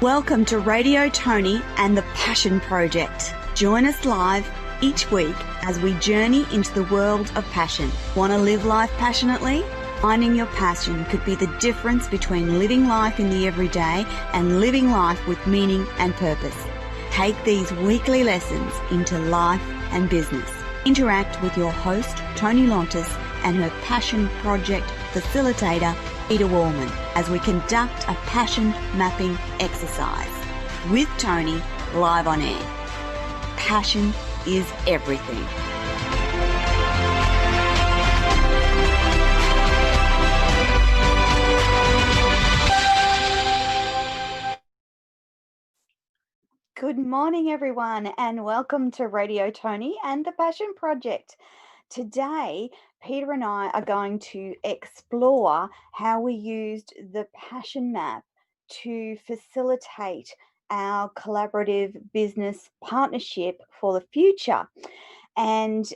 Welcome to Radio Toni and the Passion Project. Join us live each week as we journey into the world of passion. Want to live life passionately? Finding your passion could be the difference between living life in the everyday and living life with meaning and purpose. Take these weekly lessons into life and business. Interact with your host, Toni Lontis, and her Passion Project facilitator, Peter Wallman, as we conduct a passion mapping exercise with Toni live on air. Passion is everything. Good morning, everyone, and welcome to Radio Toni and the Passion Project. Today, Peter and I are going to explore how we used the Passion Map to facilitate our collaborative business partnership for the future. And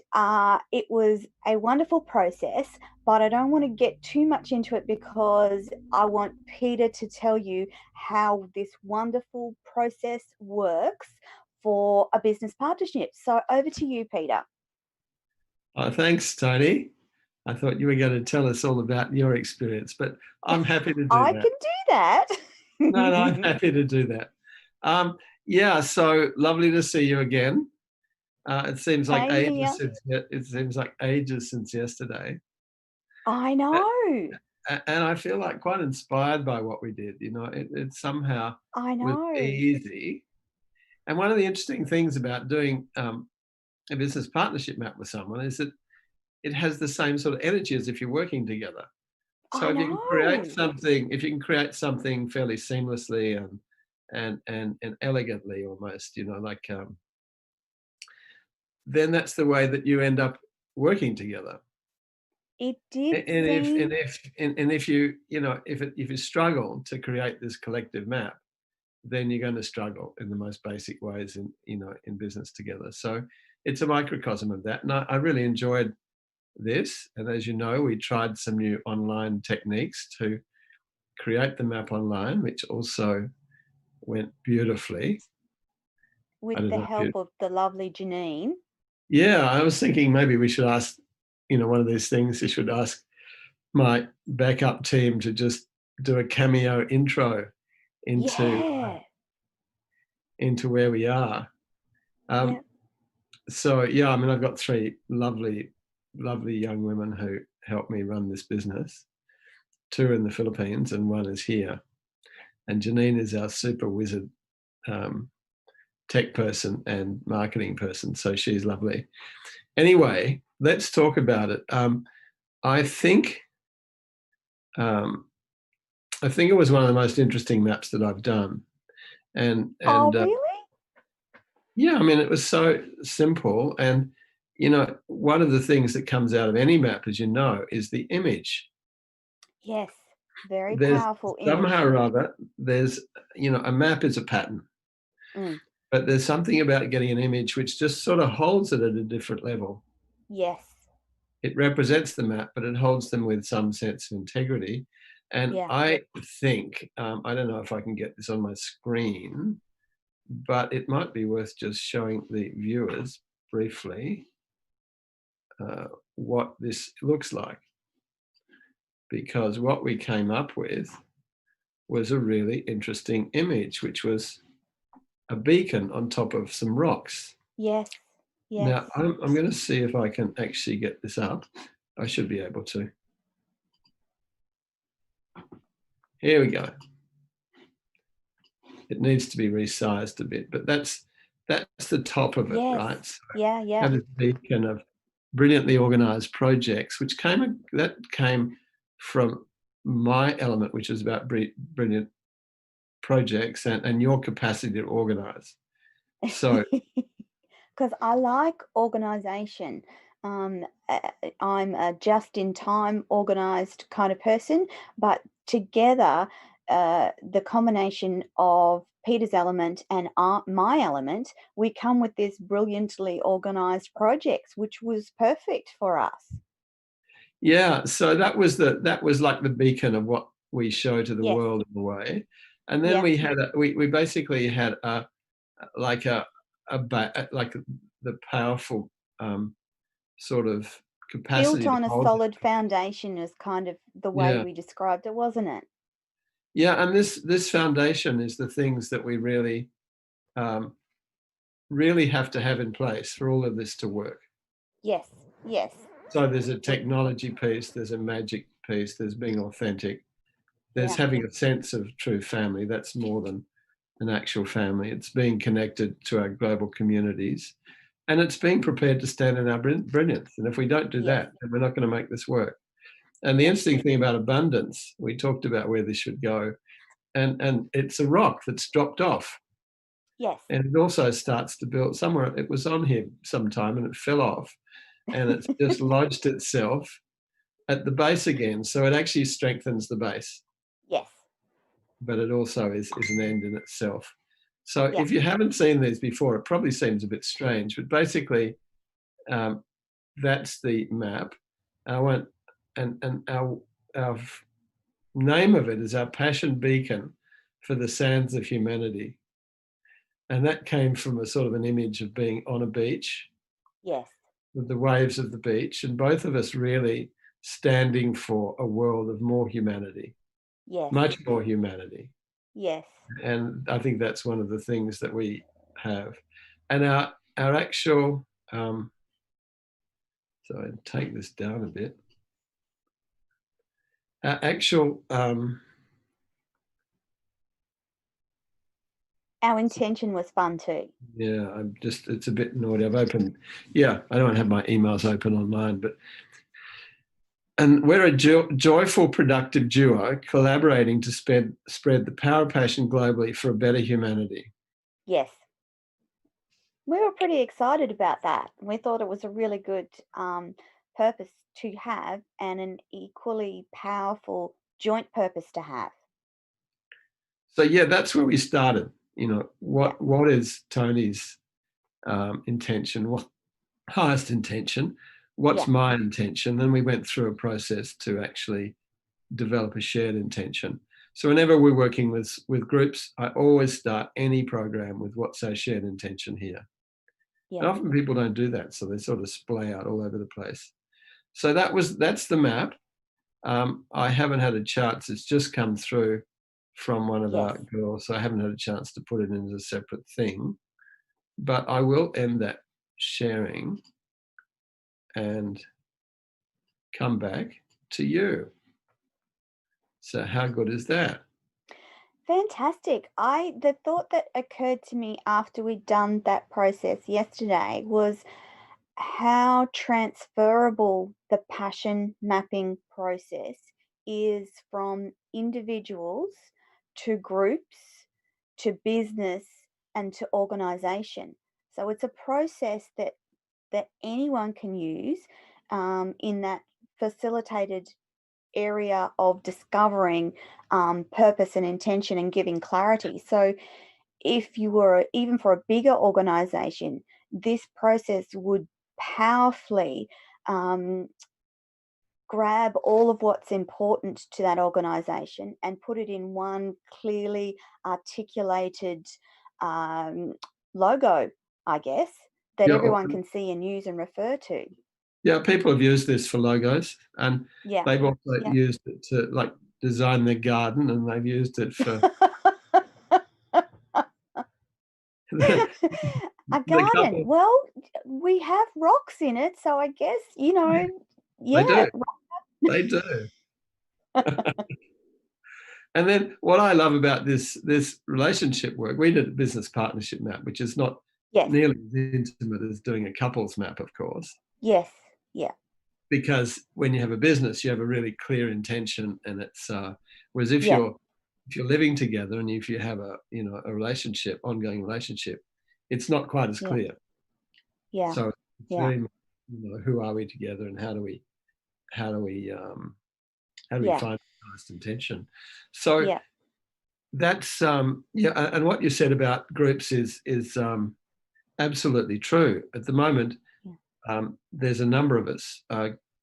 it was a wonderful process, but I don't want to get too much into it because I want Peter to tell you how this wonderful process works for a business partnership. So over to you, Peter. Oh, thanks, Toni. I thought you were going to tell us all about your experience, but I'm happy to do that. I can do that. No, I'm happy to do that. So lovely to see you again. It seems like ages since yesterday. I know. And I feel like quite inspired by what we did. You know, it somehow was easy. And one of the interesting things about doing a business if it has the same sort of energy as if you're working together. So if you can create something fairly seamlessly and elegantly almost, then that's the way that you end up working together. It did. If you struggle to create this collective map, then you're going to struggle in the most basic ways in business together. So it's a microcosm of that. And I really enjoyed this. And as you know, we tried some new online techniques to create the map online, which also went beautifully. With the help of the lovely Janine. Yeah, I was thinking maybe we should ask, one of these things, you should ask my backup team to just do a cameo intro into where we are. So, I've got three lovely young women who help me run this business. Two in the Philippines and one is here. And Janine is our super wizard tech person and marketing person. So she's lovely. Anyway, let's talk about it. I think it was one of the most interesting maps that I've done. And really? Yeah, it was so simple. And, one of the things that comes out of any map, as you know, is the image. Yes, very powerful image. Somehow or other, there's, a map is a pattern. But there's something about getting an image which just sort of holds it at a different level. Yes. It represents the map, but it holds them with some sense of integrity. And I think, I don't know if I can get this on my screen, but it might be worth just showing the viewers briefly what this looks like. Because what we came up with was a really interesting image, which was a beacon on top of some rocks. Yes. Now, I'm going to see if I can actually get this up. I should be able to. Here we go. It needs to be resized a bit, but that's the top of it, right? So have this beacon of brilliantly organized projects, which came from my element, which is about brilliant projects and your capacity to organize. So, because I like organization. I'm a just-in-time organized kind of person, but together, the combination of Peter's element and my element, we come with this brilliantly organized projects, which was perfect for us. Yeah, so that was like the beacon of what we show to the world in a way. And then we had we basically had like the powerful sort of capacity Built to on a hold it. solid foundation is kind of the way Yeah. we described it, wasn't it? Yeah, and this foundation is the things that we really um, really have to have in place for all of this to work. Yes, yes. So there's a technology piece, there's a magic piece, there's being authentic, there's having a sense of true family. That's more than an actual family. It's being connected to our global communities, and it's being prepared to stand in our brilliance. And if we don't do that, then we're not going to make this work. And the interesting thing about abundance, we talked about where this should go, and it's a rock that's dropped off. Yes. And it also starts to build somewhere. It was on here sometime and it fell off, and it's just lodged itself at the base again. So it actually strengthens the base. Yes. But it also is an end in itself. So if you haven't seen these before, it probably seems a bit strange, but basically that's the map. And our name of it is our passion beacon for the sands of humanity. And that came from a sort of an image of being on a beach. Yes. With the waves of the beach, and both of us really standing for a world of more humanity. Yes. Much more humanity. Yes. And I think that's one of the things that we have. And our actual, so I take this down a bit. Our actual, our intention was fun too. Yeah, it's a bit naughty. I've opened, I don't have my emails open online, and we're a joyful, productive duo collaborating to spread the power of passion globally for a better humanity. Yes. We were pretty excited about that. We thought it was a really good purpose to have, and an equally powerful joint purpose to have. So that's where we started. What is Toni's intention? What highest intention? What's my intention? Then we went through a process to actually develop a shared intention. So whenever we're working with groups, I always start any program with what's our shared intention here. And often people don't do that, so they sort of splay out all over the place. So that's the map. I haven't had a chance. It's just come through from one of our girls, so I haven't had a chance to put it into a separate thing. But I will end that sharing and come back to you. So how good is that? Fantastic. The thought that occurred to me after we'd done that process yesterday was how transferable the passion mapping process is from individuals to groups to business and to organization. So it's a process that anyone can use in that facilitated area of discovering purpose and intention and giving clarity. So if you were, even for a bigger organization, this process would powerfully grab all of what's important to that organization and put it in one clearly articulated logo, I guess, that everyone can see and use and refer to. Yeah, people have used this for logos, and they've also used it to design their garden, and they've used it for a garden. Well, we have rocks in it, so I guess They do. And then what I love about this relationship work, we did a business partnership map, which is not nearly as intimate as doing a couples map, of course. Yes. Yeah. Because when you have a business, you have a really clear intention, and it's whereas if you're living together and if you have a relationship, ongoing relationship, it's not quite as clear. Yeah. So it's very much, who are we together, and how do we find the highest intention? So that's and what you said about groups is absolutely true. At the moment, there's a number of us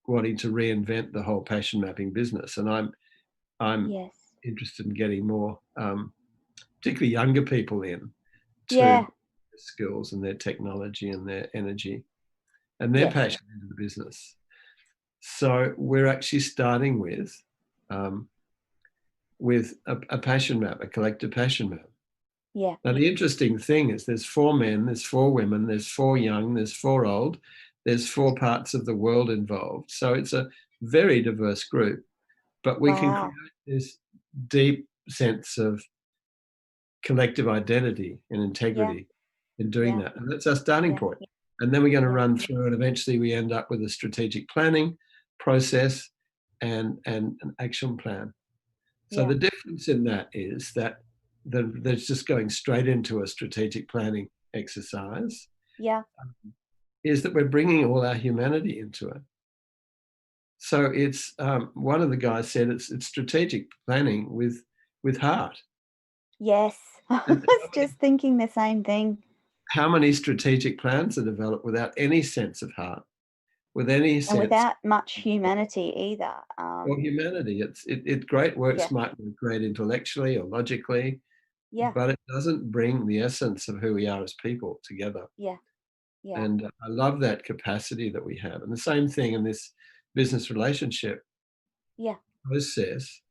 wanting to reinvent the whole passion mapping business, and I'm interested in getting more particularly younger people in to Yeah. skills and their technology and their energy and their Yes. passion into the business. So we're actually starting um, with a passion map, a collective passion map. Yeah. Now, the interesting thing is there's 4 men, there's 4 women, there's 4 young, there's 4 old, there's 4 parts of the world involved. So it's a very diverse group, but we can create Wow. this deep sense of collective identity and Yeah. integrity in doing Yeah. that. And that's our starting Yeah. point. And then we're going to Yeah. run through and eventually we end up with a strategic planning process and an action plan. So Yeah. the difference in that is that there's just going straight into a strategic planning exercise Yeah. is that we're bringing all our humanity into it. So it's one of the guys said it's strategic planning with heart. Yes. I And was just thinking the same thing. how many strategic plans are developed without any sense of heart, with any And sense without much humanity either. of humanity? It great works Yeah. might be great intellectually or logically, Yeah. but it doesn't bring the essence of who we are as people together. Yeah. Yeah. And I love that capacity that we have. And the same thing in this business relationship Yeah. process.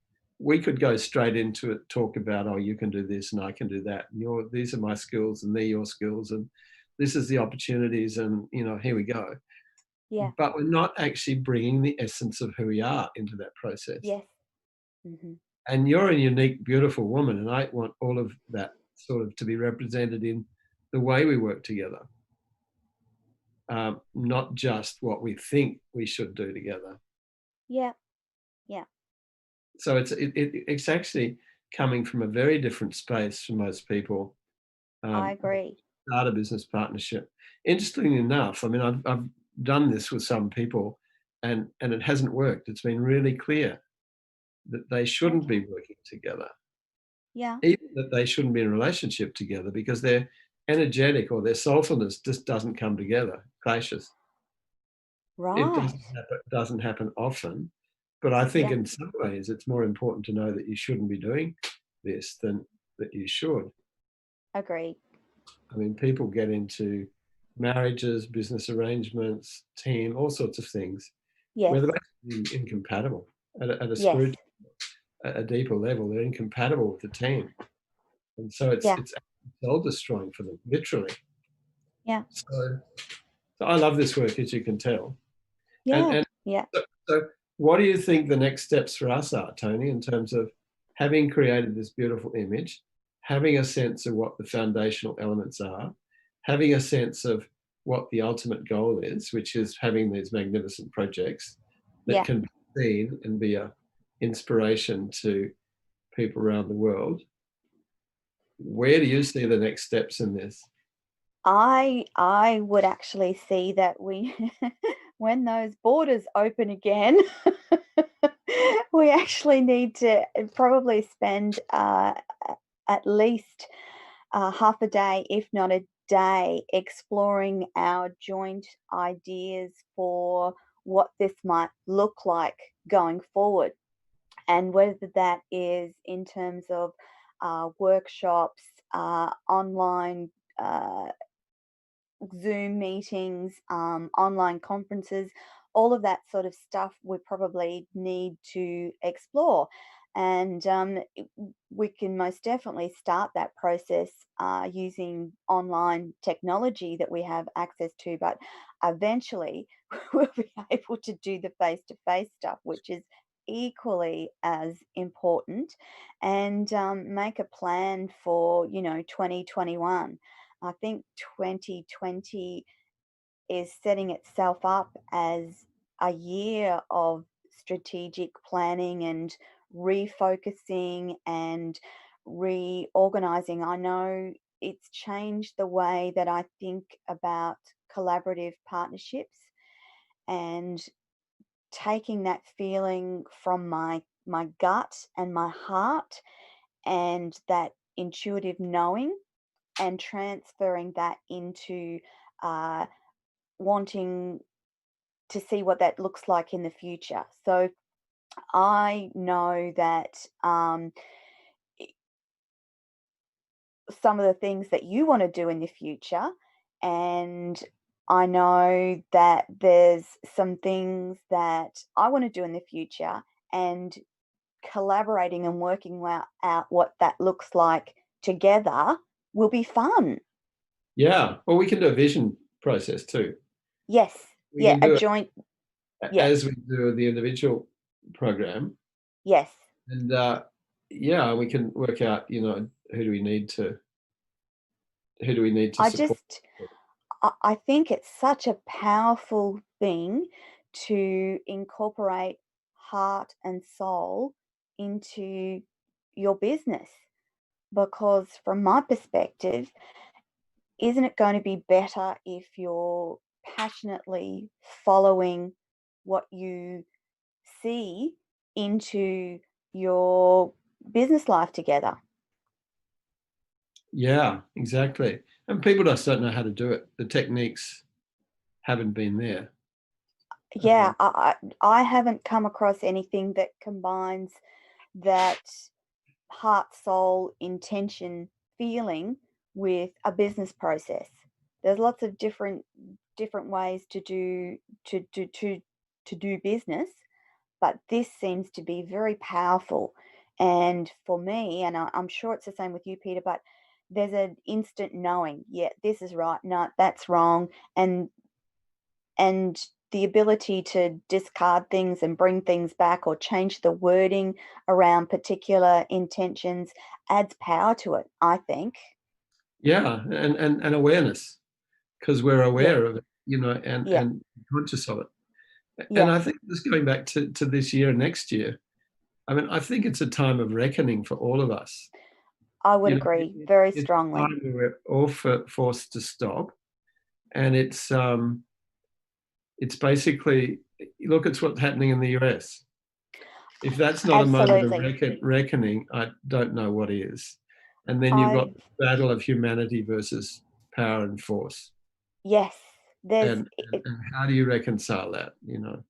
We could go straight into it, talk about, oh, you can do this and I can do that. And these are my skills and they're your skills. And this is the opportunities. And, here we go. Yeah. But we're not actually bringing the essence of who we are into that process. Yes. Hmm. And you're a unique, beautiful woman. And I want all of that sort of to be represented in the way we work together. Not just what we think we should do together. Yeah. Yeah. So it's actually coming from a very different space for most people. I Um, agree. Start a business partnership. Interestingly enough, I mean, I've done this with some people, and it hasn't worked. It's been really clear that they shouldn't be Okay. working together, Yeah. even that they shouldn't be in a relationship together because their energetic or their soulfulness just doesn't come together, clashes. It Right. doesn't happen often, but I think Yeah. in some ways it's more important to know that you shouldn't be doing this than that you should. Agreed. I mean, people get into marriages, business arrangements, team, all sorts of things Yes. where they're actually incompatible at a Yes. spiritual, a deeper level. They're incompatible with the team, and so Yeah. it's soul destroying for them, literally. Yeah. So, so I love this work, as you can tell. And Yeah. and Yeah. so what do you think the next steps for us are, Toni, in terms of having created this beautiful image, having a sense of what the foundational elements are, having a sense of what the ultimate goal is, which is having these magnificent projects that Yeah. can be seen and be a inspiration to people around the world. Where do you see the next steps in this? I would actually see that we when those borders open again, we actually need to probably spend at least half a day, if not a day, exploring our joint ideas for what this might look like going forward. And whether that is in terms of workshops, online Zoom meetings, online conferences, all of that sort of stuff we probably need to explore. And we can most definitely start that process using online technology that we have access to, but eventually we'll be able to do the face to face stuff, which is equally as important, and make a plan for 2021. I think 2020 is setting itself up as a year of strategic planning and refocusing and reorganizing. I know it's changed the way that I think about collaborative partnerships, and taking that feeling from my gut and my heart and that intuitive knowing, and transferring that into uh, wanting to see what that looks like in the future. So I know that some of the things that you want to do in the future. And I know that there's some things that I want to do in the future, and collaborating and working out what that looks like together will be fun. Yeah. Well, we can do a vision process too. Yes. We Yeah. can A do it joint. Yeah. as we do the individual program. Yes. And yeah, we can work out, who do we need to I support. just, I think it's such a powerful thing to incorporate heart and soul into your business, because from my perspective, isn't it going to be better if you're passionately following what you see into your business life together? Yeah, exactly. And people just don't know how to do it. The techniques haven't been there. Yeah, I haven't come across anything that combines that heart, soul, intention, feeling with a business process. There's lots of different ways to do business, but this seems to be very powerful. And for me, and I'm sure it's the same with you, Peter, but there's an instant knowing, yeah, this is right, no, that's wrong, and the ability to discard things and bring things back or change the wording around particular intentions adds power to it, I think. Yeah, and awareness, because we're Yeah, aware of it, yeah, and conscious of it. And yeah, I think just going back to this year and next year, I mean, I think it's a time of reckoning for all of us. I would You know, agree very it's a strongly. time where we're all forced to stop, and it's basically, look, it's what's happening in the US. If that's not a moment of Absolutely. reckoning, I don't know what is. And then you've got I the battle of humanity versus power and force. Yes, there's And it, and how do you reconcile that,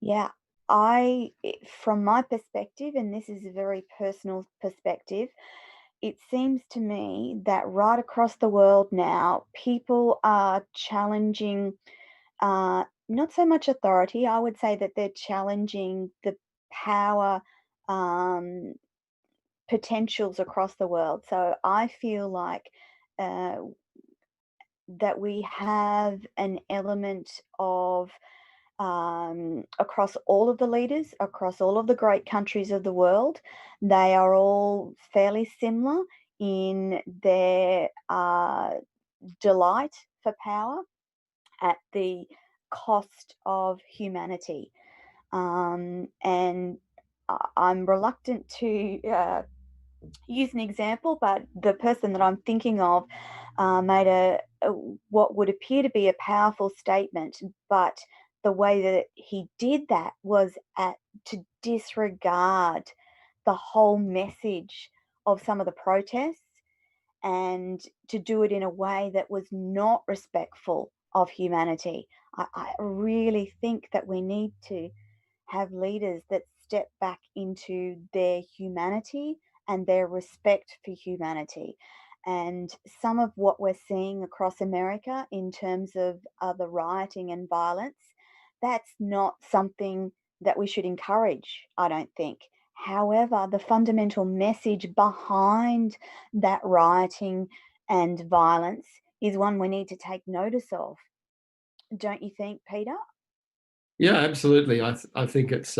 yeah, from my perspective, and this is a very personal perspective, it seems to me that right across the world now, people are challenging, not so much authority. I would say that they're challenging the power um, potentials across the world. So I feel like uh, that we have an element of across all of the leaders, across all of the great countries of the world. They are all fairly similar in their delight for power at the cost of humanity. And I'm reluctant to use an example, but the person that I'm thinking of made a what would appear to be a powerful statement, but the way that he did that was to disregard the whole message of some of the protests, and to do it in a way that was not respectful of humanity. I really think that we need to have leaders that step back into their humanity and their respect for humanity. And some of what we're seeing across America in terms of the rioting and violence, that's not something that we should encourage, I don't think. However, the fundamental message behind that rioting and violence is one we need to take notice of. Don't you think, Peter? Yeah, absolutely. I think it's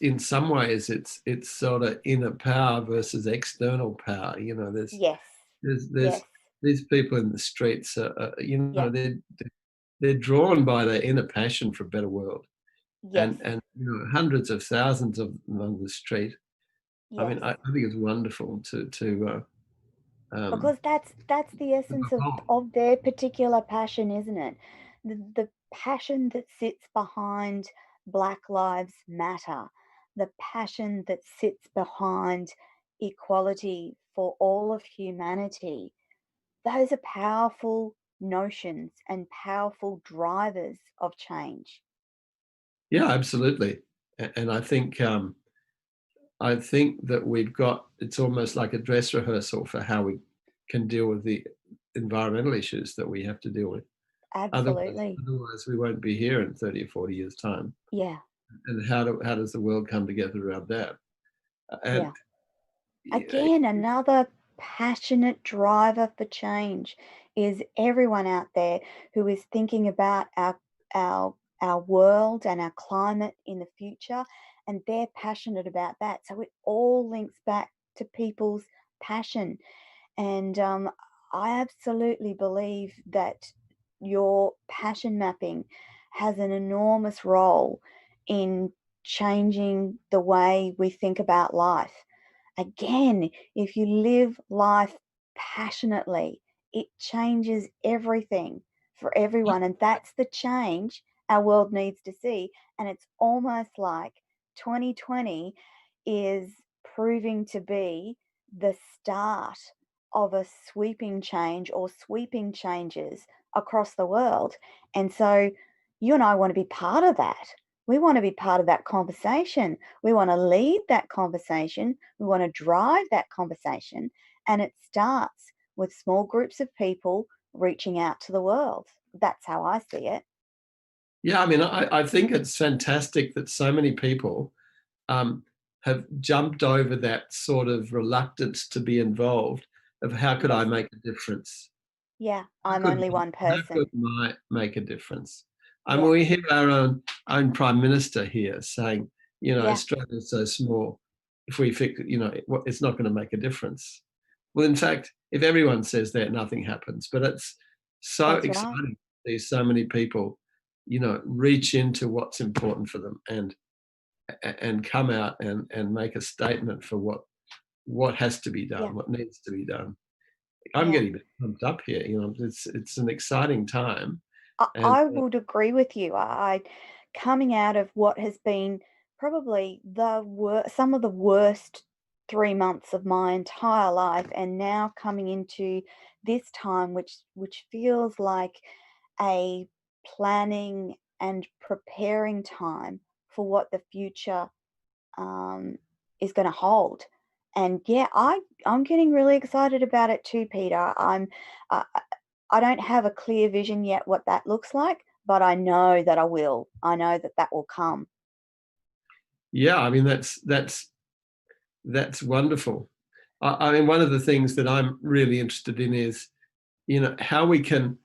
in some ways it's sort of inner power versus external power. Yes. There's Yes. these people in the streets Yeah. they're drawn by their inner passion for a better world. Yes. And hundreds of thousands of them on the street. I Yes. mean, I think it's wonderful to Because that's the essence evolve. of their particular passion, isn't it? The passion that sits behind Black Lives Matter, the passion that sits behind equality for all of humanity. Those are powerful notions and powerful drivers of change. Yeah, absolutely. And I think I think that it's almost like a dress rehearsal for how we can deal with the environmental issues that we have to deal with. Absolutely. Otherwise we won't be here in 30 or 40 years' time. Yeah. And how does the world come together around that? And Yeah. Again, another passionate driver for change is everyone out there who is thinking about our world and our climate in the future, and they're passionate about that. So it all links back to people's passion. And I absolutely believe that your passion mapping has an enormous role in changing the way we think about life. Again, if you live life passionately, it changes everything for everyone. And that's the change our world needs to see. And it's almost like 2020 is proving to be the start of a sweeping change or sweeping changes across the world. And so you and I want to be part of that. We want to be part of that conversation. We want to lead that conversation. We want to drive that conversation. And it starts with small groups of people reaching out to the world. That's how I see it. yeah, I mean, I think it's fantastic that so many people have jumped over that sort of reluctance to be involved of how could I make a difference? Yeah, I'm only one How person. could I make a difference? I mean, Yeah, we hear our own prime minister here saying, yeah, Australia's so small. If we fix, it's not going to make a difference. Well, in fact, if everyone says that, nothing happens. But it's so that's right. exciting to see so many people, reach into what's important for them and come out and make a statement for what has to be Yeah, done, what needs to be done. I'm yeah. getting a bit pumped up here. It's an exciting time, and I would agree with you. Coming out of what has been probably some of the worst 3 months of my entire life, and now coming into this time, which feels like a planning and preparing time for what the future um, is going to hold. And yeah, I'm getting really excited about it too, Peter. Uh, I don't have a clear vision yet what that looks like, but I know that I will. I know that that will come. yeah, I mean that's wonderful. I mean, one of the things that I'm really interested in is how we can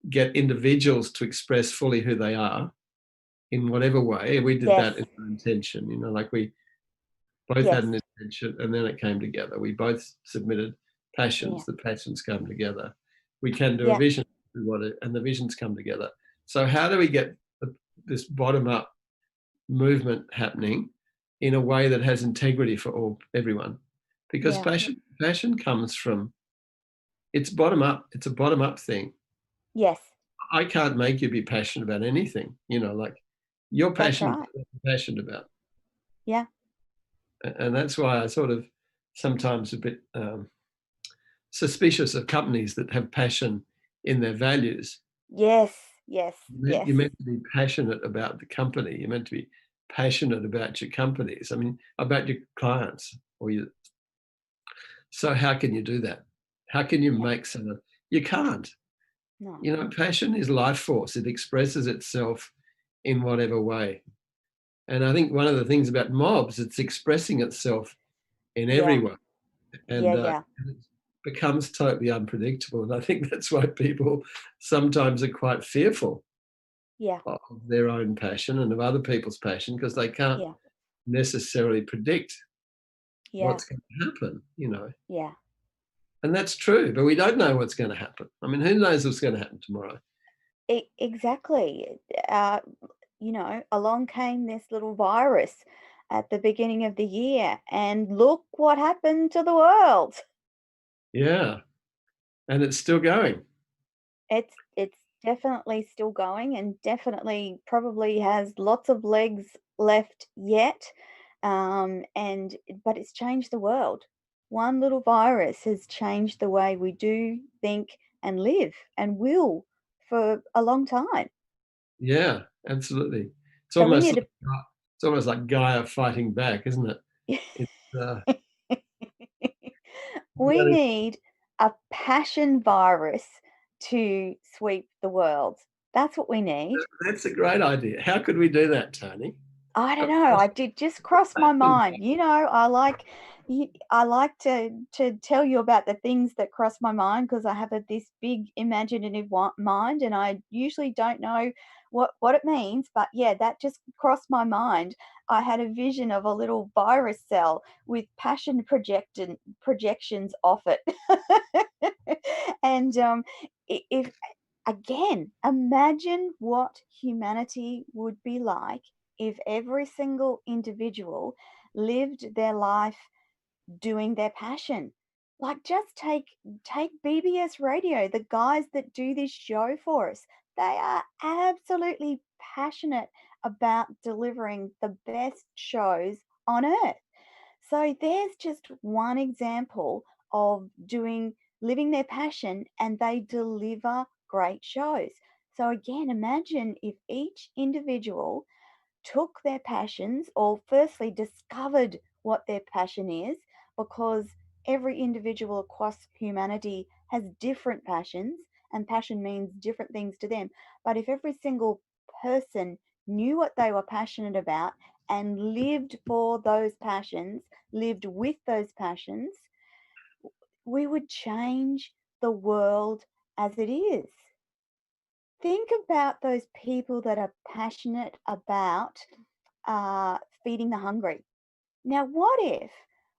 get individuals to express fully who they are in whatever way. We did Yes, that in our intention, like we both had yes, an intention and then it came together. We both submitted passions, yeah, the passions come together. We can do a yeah, vision, and the visions come together. So how do we get this bottom up movement happening in a way that has integrity for everyone? Because yeah, passion comes from, it's bottom up. It's a bottom up thing. yes, I can't make you be passionate about anything, like you're that's passionate right. about what you're passionate about. Yeah, And that's why I sort of sometimes a bit suspicious of companies that have passion in their values. yes, yes, You're yes, meant to be passionate about the company. You're meant to be passionate about your companies. I mean, about your clients or your. So how can you do that? How can you yeah, make someone? You can't. no, Passion is life force. It expresses itself in whatever way. And I think one of the things about mobs, it's expressing itself in every yeah, way. yeah, And yeah, it becomes totally unpredictable. And I think that's why people sometimes are quite fearful yeah, of their own passion and of other people's passion because they can't yeah, necessarily predict yeah, what's going to happen. yeah. And that's true, but we don't know what's going to happen. I mean, who knows what's going to happen tomorrow? Exactly. Uh, along came this little virus at the beginning of the year, and look what happened to the world. Yeah. And it's still going. It's definitely still going and definitely probably has lots of legs left yet. And but it's changed the world. One little virus has changed the way we do, think, and live, and will for a long time. Yeah, absolutely. It's So we almost need like it's almost like Gaia fighting back, isn't it? to. Uh, We that is, need a passion virus to sweep the world. That's what we need. that's a great idea. How could we do that, Tony? I don't A know. I did just cross my passion. mind. I like to tell you about the things that cross my mind because I have this big imaginative mind, and I usually don't know what it means. But yeah, that just crossed my mind. I had a vision of a little virus cell with passion projections off it, and if again, imagine what humanity would be like if every single individual lived their life doing their passion. Like just take BBS Radio, the guys that do this show for us. They are absolutely passionate about delivering the best shows on earth. So there's just one example of living their passion, and they deliver great shows. So again, imagine if each individual took their passions, or firstly discovered what their passion is, because every individual across humanity has different passions, and passion means different things to them. But if every single person knew what they were passionate about and lived for those passions, lived with those passions, we would change the world as it is. Think about those people that are passionate about feeding the hungry. Now, what if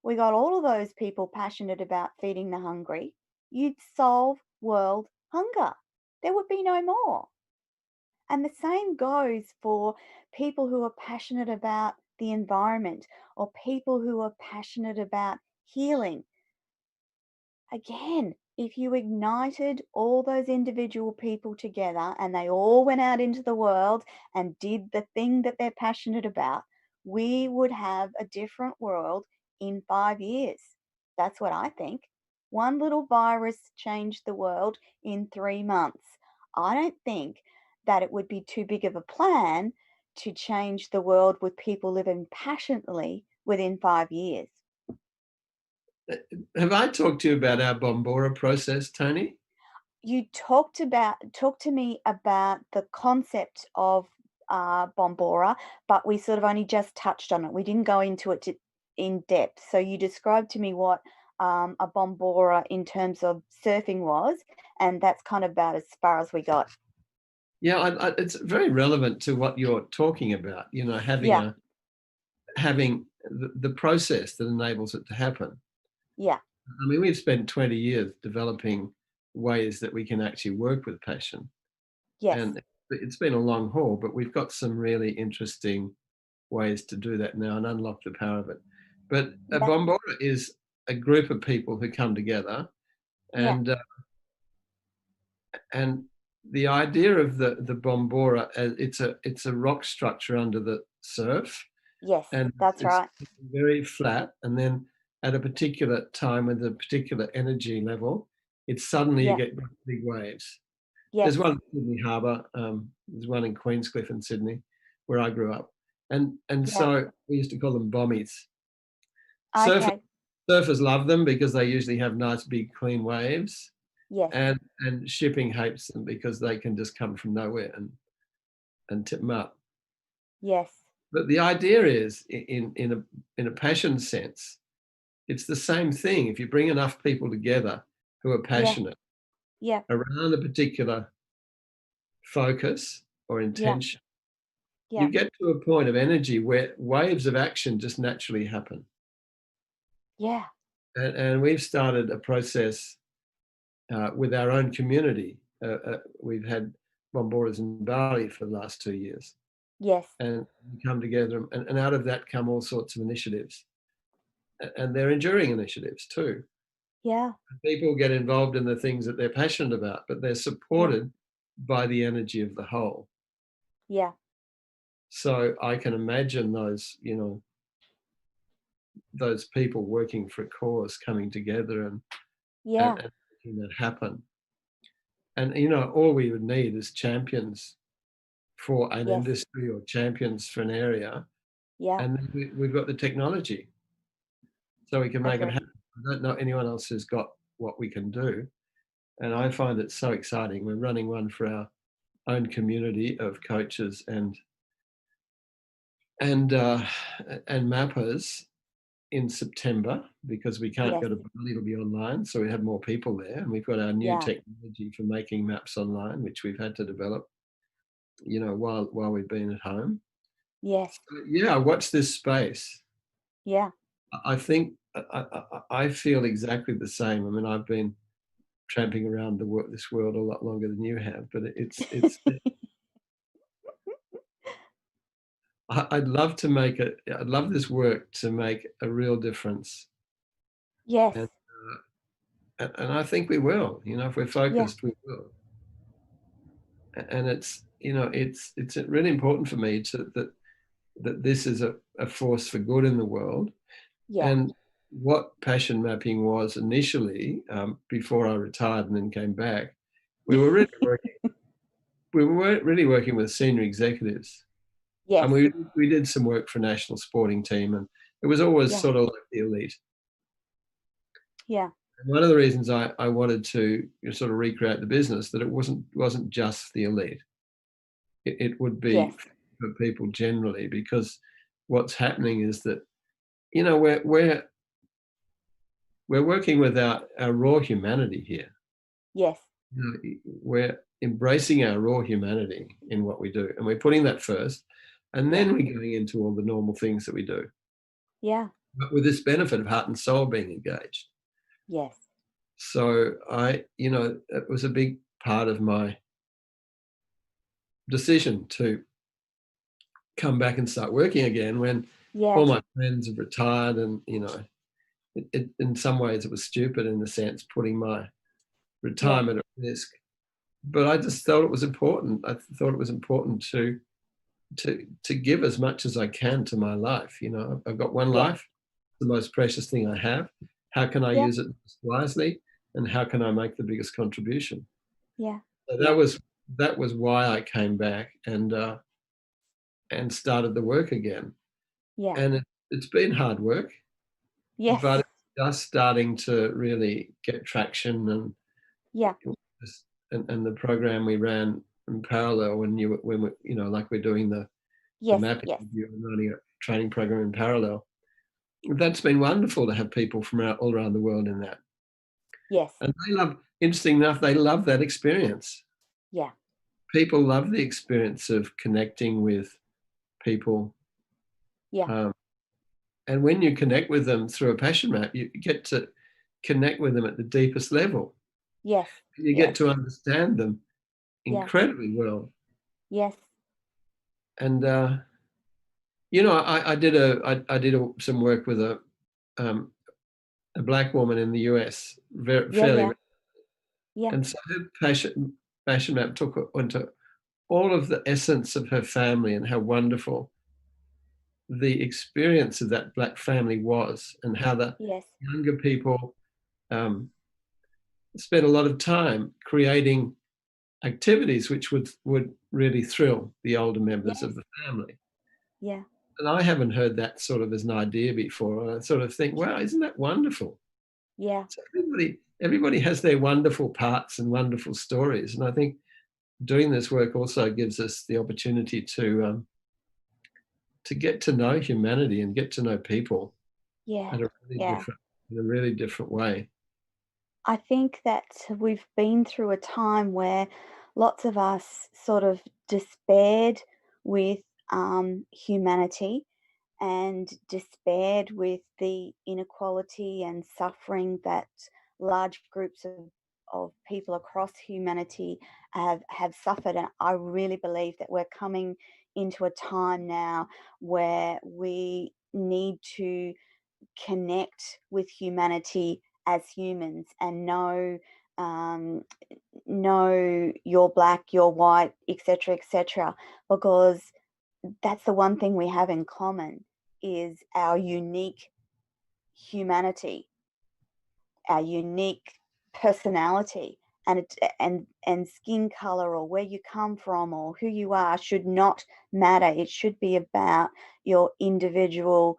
we got all of those people passionate about feeding the hungry? You'd solve world hunger. There would be no more. And the same goes for people who are passionate about the environment, or people who are passionate about healing. Again, if you ignited all those individual people together and they all went out into the world and did the thing that they're passionate about, we would have a different world in 5 years. That's what I think. One little virus changed the world in 3 months. I don't think that it would be too big of a plan to change the world with people living passionately within 5 years. Have I talked to you about our Bombora process, Tony? You talked to me about the concept of Bombora, but we sort of only just touched on it. We didn't go into it in depth. So you described to me what a Bombora in terms of surfing was, and that's kind of about as far as we got. Yeah, it's very relevant to what you're talking about. You know, Yeah, having the process that enables it to happen. yeah, I mean, we've spent 20 years developing ways that we can actually work with passion, yes, and it's been a long haul, but we've got some really interesting ways to do that now and unlock the power of it. But a yeah, Bombora is a group of people who come together, yeah, and and the idea of the Bombora, it's a rock structure under the surf, yes, and that's it's right. very flat, and then at a particular time with a particular energy level, it's suddenly you Yeah, get big waves. yes, There's one in Sydney Harbour, there's one in Queenscliff in Sydney, where I grew up, and yeah, so we used to call them bommies. Surfers okay, surfers love them because they usually have nice big clean waves, yes, and shipping hates them because they can just come from nowhere and tip them up. yes, But the idea is in a passion sense, it's the same thing. If you bring enough people together who are yeah, passionate yeah, around a particular focus or yeah, intention, yeah, you get to a point of energy where waves of action just naturally happen. yeah, And we've started a process with our own community. We've had Bomboras in Bali for the last 2 years, yes, and we come together, and out of that come all sorts of initiatives, and they're enduring initiatives too. yeah, People get involved in the things that they're passionate about, but they're yeah, supported by the energy of the whole. yeah, So I can imagine those people working for a cause coming together yeah, and making that happen. And all we would need is champions for an yes, industry or champions for an area, yeah. and then we've got the technology. so we can make it happen. I don't know anyone else who's got what we can do, and I find it so exciting. We're running one for our own community of coaches and mappers in September, because we can't go to Bali, it'll be online, so we have more people there, and we've got our new technology for making maps online, which we've had to develop, while we've been at home. Yes. So, watch this space. Yeah. I think I feel exactly the same. I mean, I've been tramping around this world a lot longer than you have, but it's I'd love to I'd love this work to make a real difference. Yes. And I think we will, if we're focused, we will. And it's really important for me that this is a force for good in the world. Yeah. And what passion mapping was initially, before I retired and then came back, we were really working with senior executives. Yes. And we did some work for a national sporting team, and it was always sort of like the elite. Yeah. And one of the reasons I wanted to sort of recreate the business, that it wasn't just the elite. It would be for people generally, because what's happening is that, we're working with our raw humanity here. Yes. We're embracing our raw humanity in what we do, and we're putting that first, and then we're going into all the normal things that we do. Yeah. But with this benefit of heart and soul being engaged. Yes. So it was a big part of my decision to come back and start working again when all my friends have retired, and it in some ways it was stupid, in the sense, putting my retirement at risk. But I just thought it was important. I thought it was important to give as much as I can to my life. I've got one life, the most precious thing I have. How can I use it wisely, and how can I make the biggest contribution? Yeah. So that was why I came back and started the work again. Yeah. And it's been hard work. Yes. But it's just starting to really get traction, and and the program we ran in parallel when like we're doing the mapping, you're running a training program in parallel. That's been wonderful to have people from all around the world in that. Yes. And interesting enough, they love that experience. Yeah. People love the experience of connecting with people. Yeah. And when you connect with them through a passion map, you get to connect with them at the deepest level. Yes. You get to understand them incredibly well. Yes. And I did some work with a black woman in the US, fairly. Yeah. And so her passion map took onto all of the essence of her family and how wonderful the experience of that black family was, and how the younger people spent a lot of time creating activities which would really thrill the older members of the family. Yeah. And I haven't heard that sort of as an idea before. And I sort of think, wow, isn't that wonderful? Yeah. So everybody has their wonderful parts and wonderful stories. And I think doing this work also gives us the opportunity to get to know humanity and get to know people in a really different way. I think that we've been through a time where lots of us sort of despaired with humanity, and despaired with the inequality and suffering that large groups of people across humanity have suffered. And I really believe that we're coming into a time now where we need to connect with humanity as humans, and um, know you're black, you're white, etc., because that's the one thing we have in common, is our unique humanity, our unique personality. And skin color, or where you come from, or who you are, should not matter. It should be about your individual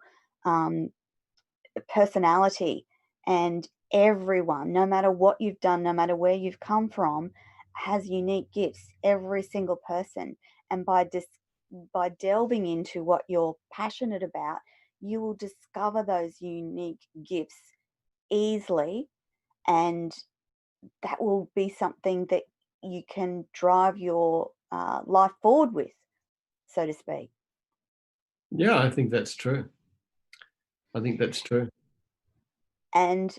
personality, and everyone, no matter what you've done, no matter where you've come from, has unique gifts, every single person. And by delving into what you're passionate about, you will discover those unique gifts easily, and that will be something that you can drive your life forward with, so to speak. Yeah, I think that's true. I think that's true. And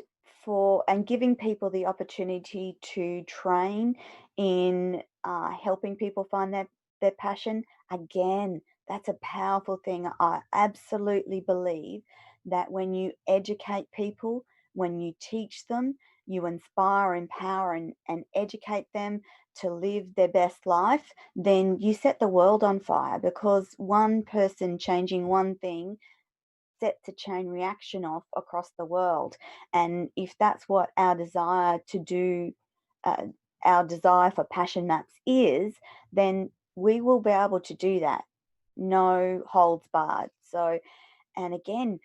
giving people the opportunity to train in helping people find their passion, again, that's a powerful thing. I absolutely believe that when you educate people, when you teach them, you inspire, empower, and educate them to live their best life, then you set the world on fire, because one person changing one thing sets a chain reaction off across the world. And if that's what our desire to do, uh, our desire for passion maps is, then we will be able to do that. No holds barred. So, and again,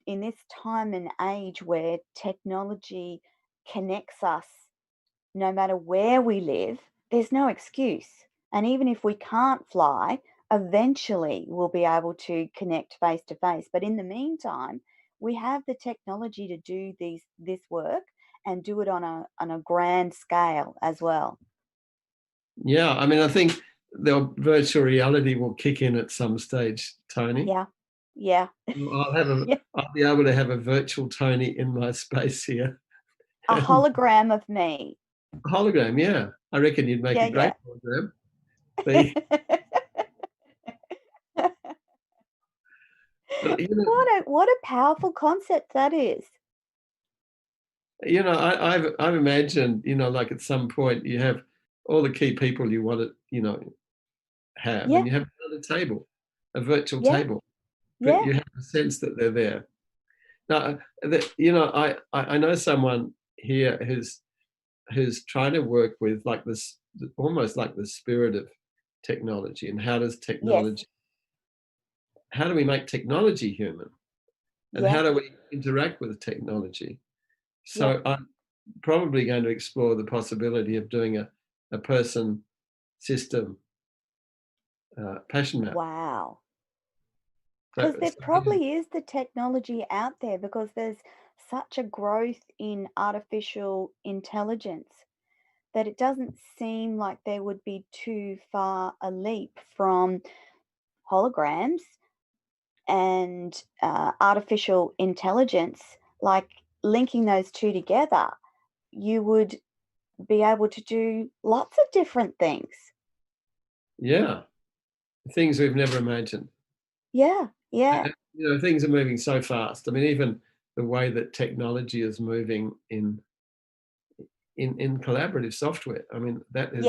in this time and age where technology connects us no matter where we live, there's no excuse. And even if we can't fly, eventually we'll be able to connect face to face. But in the meantime, we have the technology to do this work and do it on a grand scale as well. Yeah, I mean, I think the virtual reality will kick in at some stage, Toni. Yeah. Yeah. Yeah. I'll be able to have a virtual Toni in my space here. A hologram of me. A hologram, yeah. I reckon you'd make a great hologram. But, what a powerful concept that is. I've imagined, like at some point you have all the key people you want to, have, and you have another table, a virtual table, but you have a sense that they're there. Now, I know someone here who's trying to work with like this, almost like the spirit of technology, and how do we make technology human, and how do we interact with technology? So I'm probably going to explore the possibility of doing a person system passion map. Wow. Because there probably is the technology out there, because there's such a growth in artificial intelligence that it doesn't seem like there would be too far a leap from holograms and artificial intelligence. Like, linking those two together, you would be able to do lots of different things. Yeah, things we've never imagined. Yeah, yeah. Things are moving so fast. I mean, even the way that technology is moving in collaborative software. I mean, that is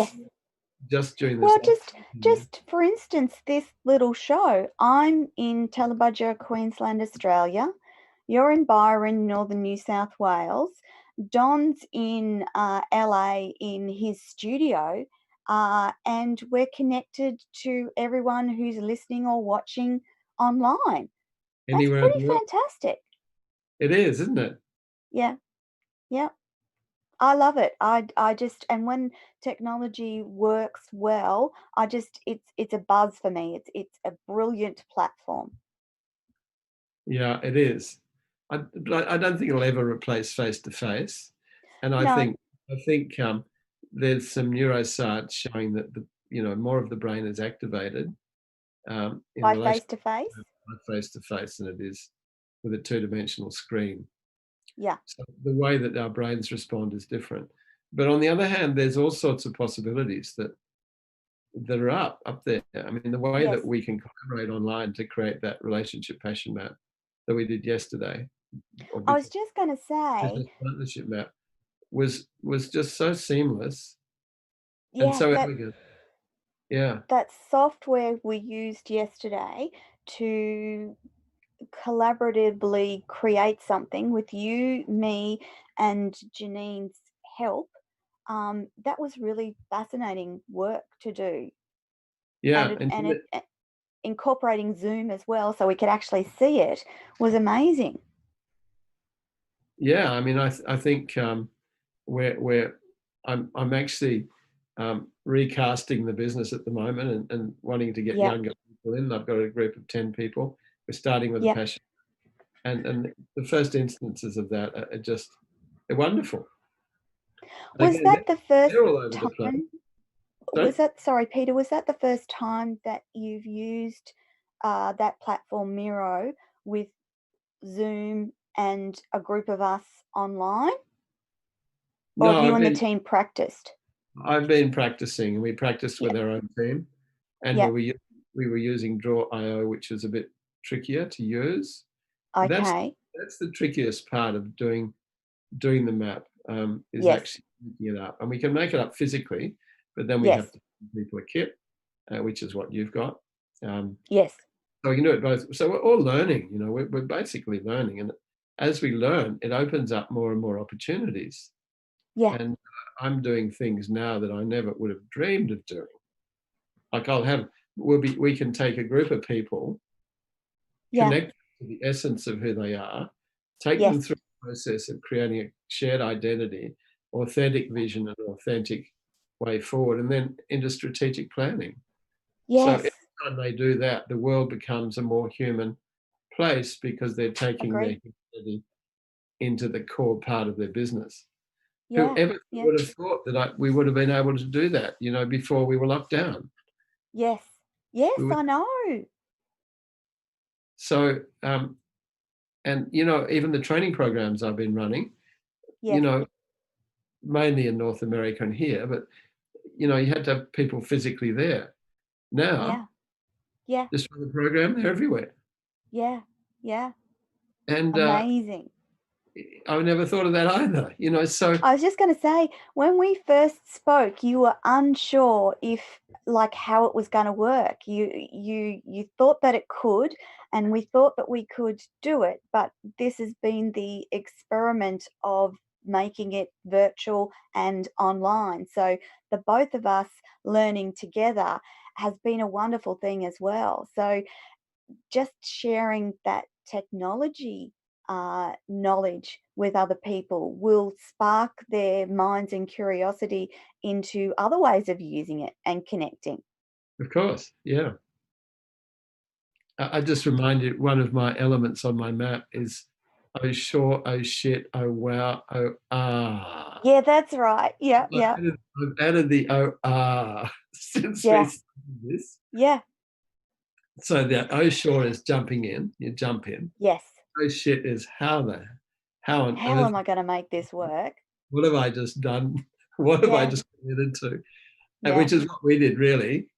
just during this. Well, just for instance, this little show. I'm in Tallebudgera, Queensland, Australia. You're in Byron, Northern New South Wales. Don's in LA in his studio, and we're connected to everyone who's listening or watching online. Anywhere That's pretty fantastic. It is, isn't it? Yeah, yeah. I love it. I just, and when technology works well, it's a buzz for me. It's a brilliant platform. Yeah, it is. I don't think it'll ever replace face to face, and I think there's some neuroscience showing that more of the brain is activated in By relation face to face. By face to face than it is with a two-dimensional screen. Yeah. So the way that our brains respond is different. But on the other hand, there's all sorts of possibilities that are up there. I mean, the way that we can collaborate online to create that relationship passion map that we did yesterday. I was just going to say, business partnership map was just so seamless and yeah, so elegant. Yeah. that software we used yesterday to collaboratively create something with you, me, and Janine's help. That was really fascinating work to do. Yeah. And it incorporating Zoom as well, so we could actually see it, was amazing. Yeah, I mean, I think we're I'm actually recasting the business at the moment and wanting to get Yep. younger people in. I've got a group of 10 people. We're starting with a Yep. passion, and the first instances of that are just they're wonderful. And Was again, that the first they're all over the place. time? So Sorry, Peter, was that the first time that you've used that platform Miro with Zoom and a group of us online? Or have no, you and the team practiced? I've been practicing, and we practiced with Yep. our own team, and Yep. we were using Draw.io, which is a bit trickier to use. But Okay. that's the trickiest part of doing the map, is Yes. actually making it up. And we can make it up physically, but then we Yes. have to give people a kit, which is what you've got. Yes. So we can do it both. So we're all learning, we're basically learning. And as we learn, it opens up more and more opportunities. Yeah. And I'm doing things now that I never would have dreamed of doing. Like we can take a group of people, Yeah. connect to the essence of who they are, take them Yes. through the process of creating a shared identity, authentic vision, and authentic way forward, and then into strategic planning. So Yes. every time they do that, the world becomes a more human place because they're taking their Agree. humanity into the core part of their business. Yeah. Whoever Yeah. would have thought that we would have been able to do that, before we were locked down? Yes. Yes, We would, I know. so, and even the training programs I've been running, you Yes. know, mainly in North America and here, but you had to have people physically there. Now, Yeah. Yeah. just for the program, they're everywhere. Yeah. Yeah. And Amazing. I never thought of that either. So I was just going to say, when we first spoke, you were unsure if, like, how it was going to work. You thought that it could, and we thought that we could do it. But this has been the experiment of making it virtual and online. So the both of us learning together has been a wonderful thing as well. So just sharing that technology knowledge with other people will spark their minds and curiosity into other ways of using it and connecting. of course, yeah. I just reminded one of my elements on my map is oh sure, oh shit, oh wow, oh ah. Yeah, that's right. Yeah, I've yeah, added the oh ah since we yeah, started this. yeah. So the oh sure is jumping in, you jump in. Yes. Oh shit is how on How earth, am I going to make this work? what have I just done? What have I Yeah, just committed to? yeah. Which is what we did really. We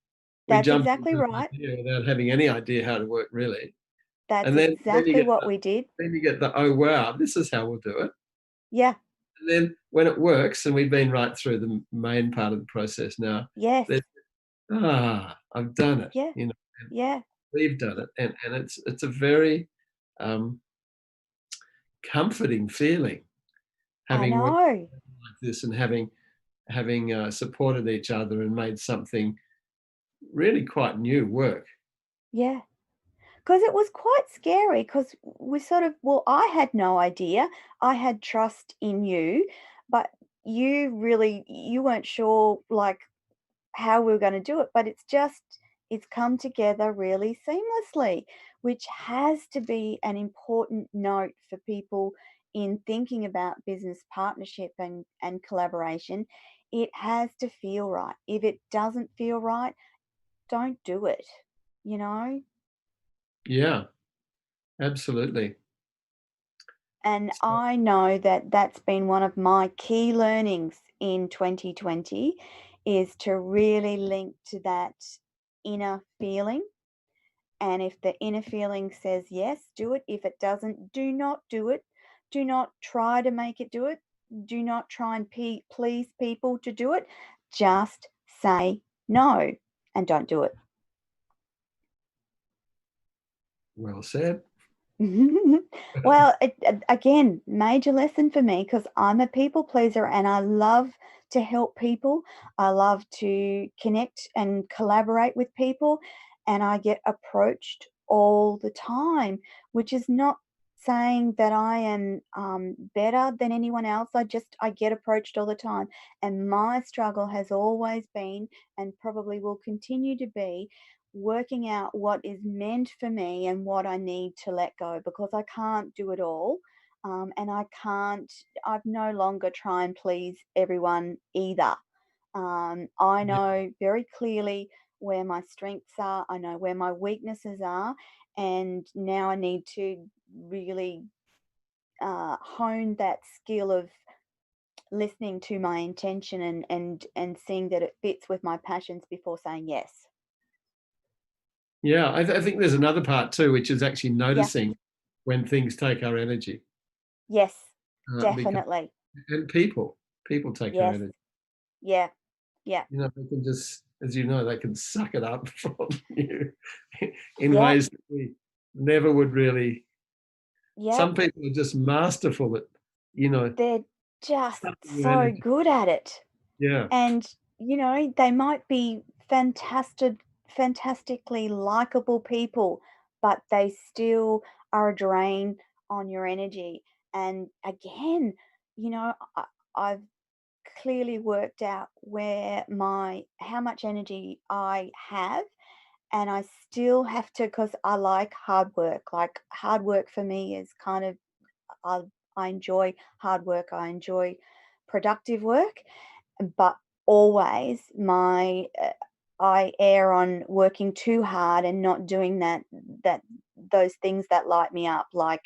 That's jumped exactly into an right. idea without having any idea how to work really. That's And then you exactly get what we did. the oh wow, this is how we'll do it. Yeah. And then when it works, and we've been right through the main part of the process now, Yes. there's I've done it, Yeah. and Yeah. we've done it. And it's a very um, comforting feeling I having worked know. like this and having supported each other and made something really quite new work. Yeah. Because it was quite scary. Because we sort of well, I had no idea. I had trust in you, but you weren't sure, like, how we were gonna do it, but it's come together really seamlessly, which has to be an important note for people in thinking about business partnership and collaboration. It has to feel right. If it doesn't feel right, don't do it, you know? Yeah, absolutely. And So, I know that that's been one of my key learnings in 2020 is to really link to that inner feeling. And if the inner feeling says yes, do it. If it doesn't, do not do it. Do not try to make it do it. Do not try and please people to do it. Just say no and don't do it. well said. Well, again, major lesson for me because I'm a people pleaser and I love to help people. I love to connect and collaborate with people, and I get approached all the time, which is not saying that I am better than anyone else. I get approached all the time, and my struggle has always been, and probably will continue to be, working out what is meant for me and what I need to let go, because I can't do it all. And I've no longer try and please everyone either. I Yeah. know very clearly where my strengths are, I know where my weaknesses are, and now I need to really hone that skill of listening to my intention and seeing that it fits with my passions before saying yes. Yeah, I think there's another part too, which is actually Yeah. noticing when things take our energy, Yes. because Definitely. and people take our Yes. energy. Yeah. Yeah. You know, they can just, as you know, they can suck it up from you in Yeah. ways that we never would really. Yeah. Some people are just masterful at, you know, They're just sucking your so energy. good at it. Yeah. And, they might be fantastically likable people, but they still are a drain on your energy. And again, I've clearly worked out how much energy I have, and I still have to, because I like hard work. Like, hard work for me is kind of, I, I enjoy hard work. I enjoy productive work, but always I err on working too hard and not doing that those things that light me up, like,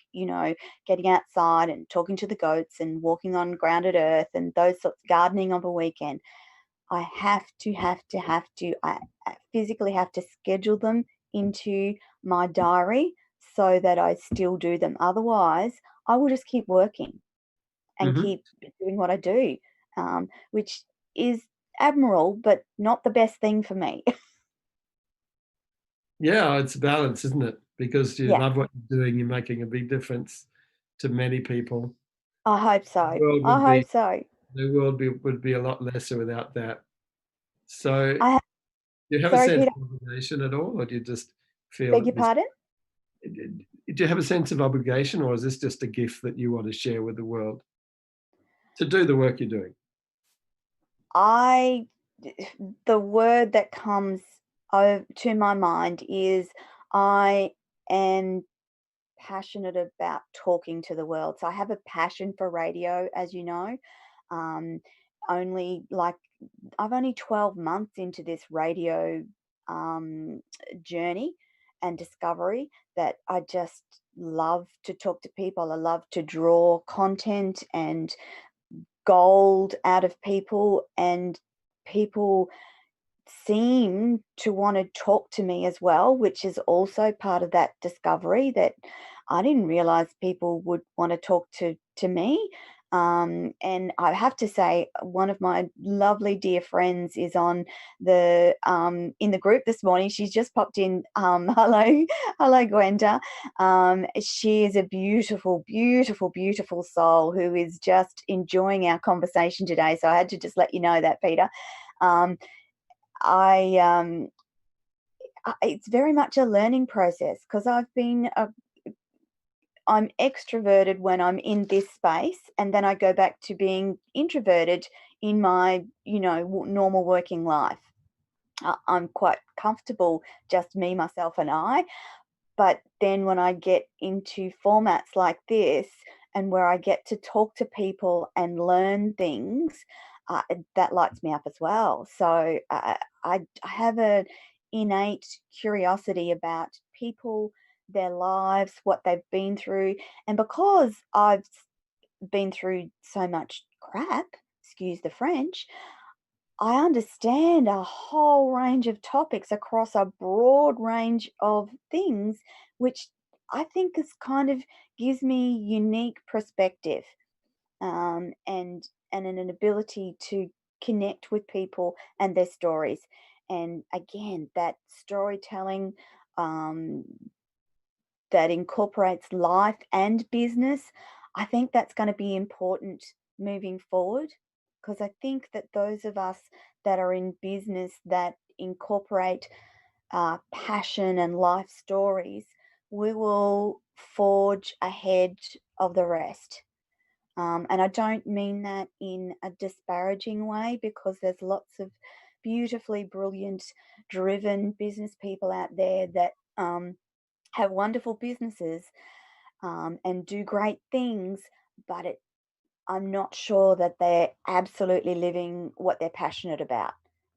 getting outside and talking to the goats and walking on grounded earth and those sorts, gardening of a weekend. I I physically have to schedule them into my diary so that I still do them. Otherwise, I will just keep working and Mhm. keep doing what I do, which is admirable, but not the best thing for me. Yeah, it's a balance, isn't it? Because you Yeah, love what you're doing, you're making a big difference to many people. I hope The so. world I would be hope so. would be a lot lesser without that. So, I do you have a Sorry, sense Peter. of obligation at all, or do you just feel Beg that your this pardon. do you have a sense of obligation, or is this just a gift that you want to share with the world to do the work you're doing? I The word that comes to my mind is, I am passionate about talking to the world. So I have a passion for radio, as you know. Um, only like I've only 12 months into this radio um, journey and discovery, that I just love to talk to people. I love to draw content and gold out of people, and people seem to want to talk to me as well, which is also part of that discovery, that I didn't realize people would want to talk to me. And I have to say, one of my lovely dear friends is on the in the group this morning. She's just popped in. Hello, hello, Gwenda. She is a beautiful, beautiful, beautiful soul who is just enjoying our conversation today. So I had to just let you know that, Peter. Um, I It's very much a learning process, because I'm extroverted when I'm in this space, and then I go back to being introverted in my, normal working life. I'm quite comfortable, just me, myself, and I. But then when I get into formats like this, and where I get to talk to people and learn things, that lights me up as well. So I have an innate curiosity about people, their lives, what they've been through. And because I've been through so much crap, excuse the French, I understand a whole range of topics across a broad range of things, which I think is kind of gives me unique perspective, and an ability to connect with people and their stories. And again, that storytelling, um, that incorporates life and business, I think that's going to be important moving forward, because I think that those of us that are in business that incorporate passion and life stories, we will forge ahead of the rest. And I don't mean that in a disparaging way, because there's lots of beautifully brilliant, driven business people out there that have wonderful businesses and do great things, but I'm not sure that they're absolutely living what they're passionate about.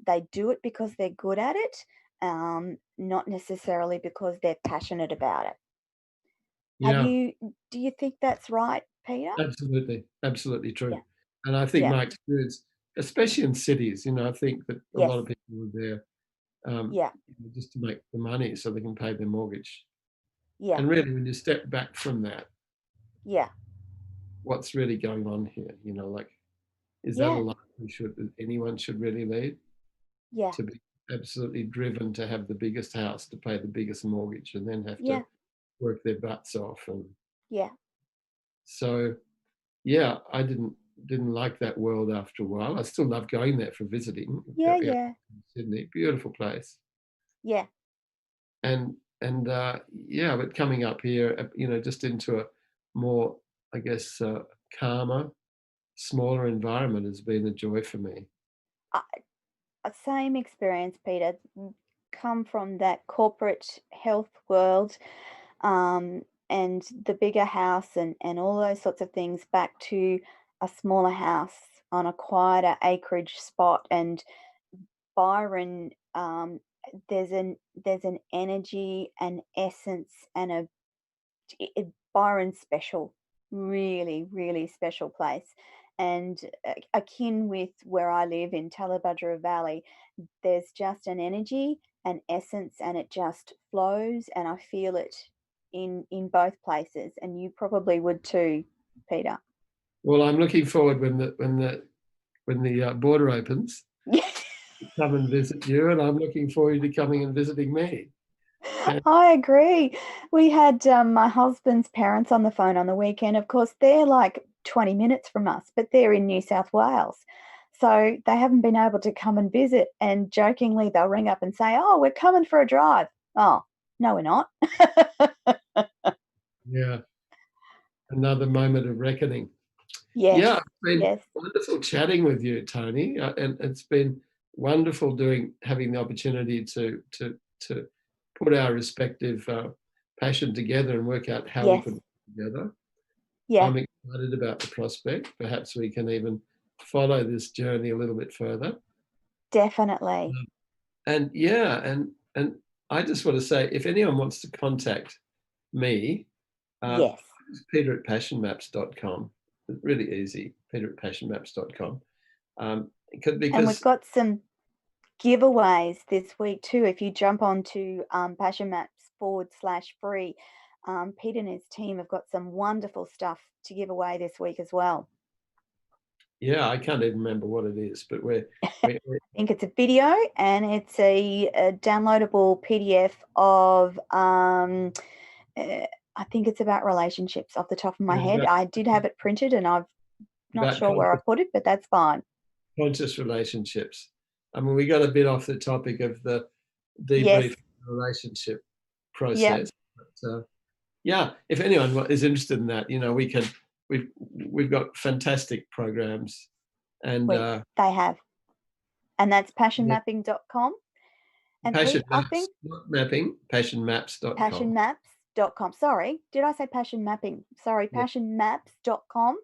They do it because they're good at it, not necessarily because they're passionate about it. Yeah. Do you think that's right, Peter? Absolutely true. Yeah. And I think my experience, especially in cities, I think that a lot of people are there just to make the money so they can pay their mortgage. Yeah. And really, when you step back from that, yeah, what's really going on here? Is that a life anyone should really lead? Yeah. To be absolutely driven to have the biggest house, to pay the biggest mortgage, and then have to work their butts off. And so, I didn't like that world after a while. I still love going there for visiting. Sydney, beautiful place. Yeah. And but coming up here, just into a more, I guess, calmer, smaller environment has been a joy for me. Same experience, Peter. Come from that corporate health world, and the bigger house and all those sorts of things, back to a smaller house on a quieter acreage spot. And Byron, there's an energy, an essence, and Byron's special, really, really special place. And akin with where I live in Tallebudgera Valley, there's just an energy, an essence, and it just flows, and I feel it in both places. And you probably would too, Peter. Well, I'm looking forward when the border opens to come and visit you, and I'm looking forward to coming and visiting me. I agree. We had my husband's parents on the phone on the weekend. Of course, they're like 20 minutes from us, but they're in New South Wales. So they haven't been able to come and visit. And jokingly, they'll ring up and say, "Oh, we're coming for a drive." Oh, no, we're not. Yeah. Another moment of reckoning. Yes. Yeah, it's been wonderful chatting with you, Toni. And it's been wonderful having the opportunity to put our respective passion together and work out how we put it together. Yeah. I'm excited about the prospect. Perhaps we can even follow this journey a little bit further. Definitely. And I just want to say, if anyone wants to contact me, it's peter@passionmaps.com. It's really easy, peter@passionmaps.com. And we've got some giveaways this week too. If you jump onto Passion Maps /free, Peter and his team have got some wonderful stuff to give away this week as well. Yeah, I can't even remember what it is, but we're I think it's a video, and it's a downloadable PDF of I think it's about relationships off the top of my head. I did have it printed, and I'm not sure where I put it, but that's fine. Conscious relationships. I mean, we got a bit off the topic of the debrief relationship process. But, if anyone is interested in that, we've got fantastic programs, and they have, and that's passionmapping.com. And Passion Pete, Maps, I think not mapping, passionmaps.com. Passionmaps.com. Sorry, did I say passion mapping? Sorry, passionmaps.com.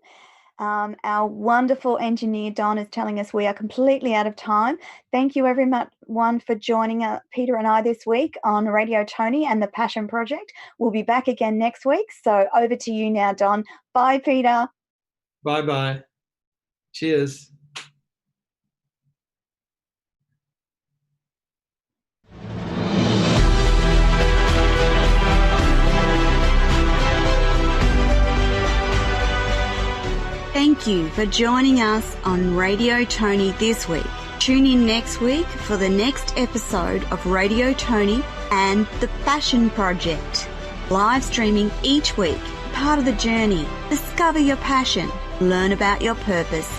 Our wonderful engineer, Don, is telling us we are completely out of time. Thank you, everyone, for joining Peter and I this week on Radio Toni and the Passion Project. We'll be back again next week. So over to you now, Don. Bye, Peter. Bye-bye. Cheers. Thank you for joining us on Radio Toni this week. Tune in next week for the next episode of Radio Toni and the Passion Project. Live streaming each week, part of the journey. Discover your passion, learn about your purpose,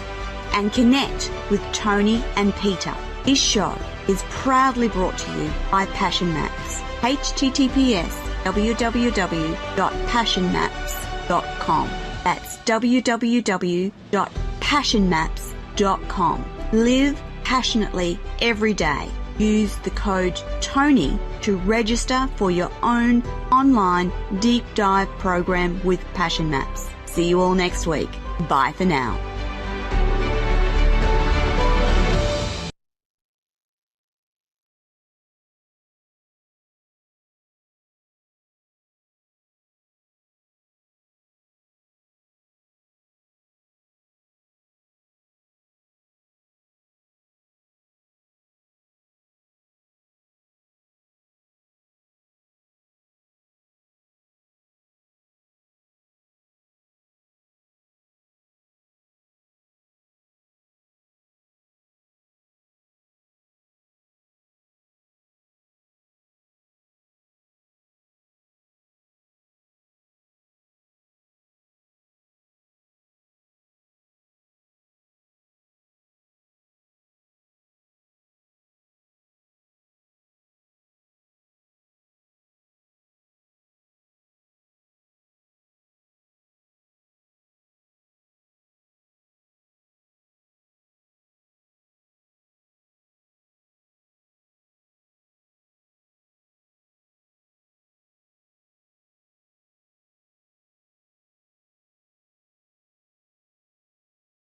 and connect with Toni and Peter. This show is proudly brought to you by Passion Maps. https://www.passionmaps.com. That's www.passionmaps.com. Live passionately every day. Use the code TONI to register for your own online deep dive program with Passion Maps. See you all next week. Bye for now.